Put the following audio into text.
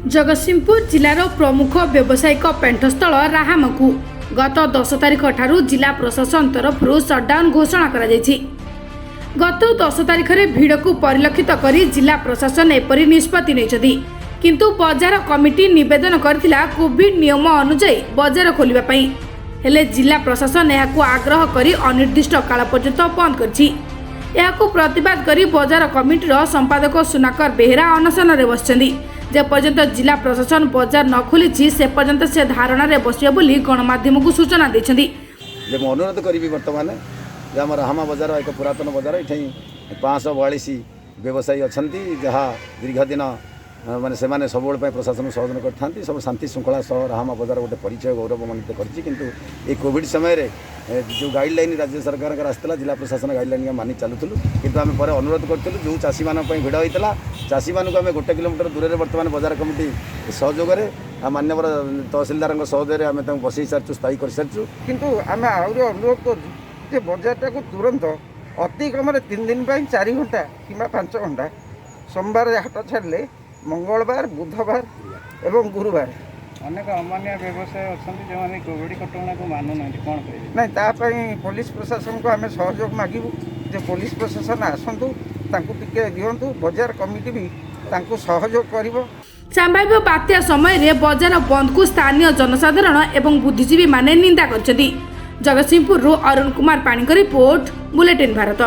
जगतसिंहपुर जिलार प्रमुख व्यावसायिक पेंटस्थल राहामकु गत 10 तारिख ठारू जिला प्रशासन तरफ सटडाउन घोषणा करा जायछि। गत 10 तारिख रे भीड़ को परिलक्षित करी जिला प्रशासन एपरि निष्पत्ति नैछथि, किंतु बाजार कमिटी निवेदन करथिला कोविड नियम अनुसार बाजार खोलिबा पई, हेले जिला प्रशासन याकू आग्रह करी अनिर्दिष्ट काल पर्यंत बंद करछि। याकू प्रतिवाद करी बाजार कमिटीर संपादक सुनाकर बेहेरा अनशन रे बसछन्ती। जे पर्यंत जिला प्रशासन बाजार न खोली से पर्यंत से धारणा रे बसिया बोली गणमाध्यम को सूचना देछन्ती। जे मैं अनुरोध करी वर्तमान जे आम राहामा बाजार एक पुरातन बाजार ये 542 व्यवसायी अच्छा जहाँ दीर्घ दिन माने से माने सब प्रशासन सहयोग करते सब शांति श्रृंखला सह राहामा बाजार गोटे परिचय गौरवान्वित करछि। किंतु ये कोविड समय रे जो गाइडलाइन राज्य सरकार आसाला जिला प्रशासन गाइडलाइन मानि चलुलु, किंतु आम पर अनुरोध करूँ जो चाषी मान भिड़ होता चाषी मानक आम 1 किलोमीटर दूर में बर्तमान बाजार कमिटी सहयोग मान्यवर तहसिलदार सहयोग आम बसई सारी स्थायी कर सारी। किंतु आम आहरी अनुरोध कर बजारटा को तुरंत अति कम 3 दिन 4 घंटा कि 5 घंटा सोमवार हाट छाड़े मंगलवार बुधवार एवं गुरुवार अनेक अमान्य व्यवसाय अच्छा जो कोविड कटकणा को मानुना कौन कह नहीं तापाई पुलिस प्रशासन को आम सहयोग मागू जो पुलिस प्रशासन आसतु टिके दिंतु बाजार कमिटी भी सहयोग कर। संभाव्य बात्या समय रे बाजार बंद को स्थानीय जनसाधारण एवं बुद्धिजीवी माने निंदा करछन्ती। जगतसिंहपुर अरुण कुमार पाणी रिपोर्ट बुलेटिन भारत।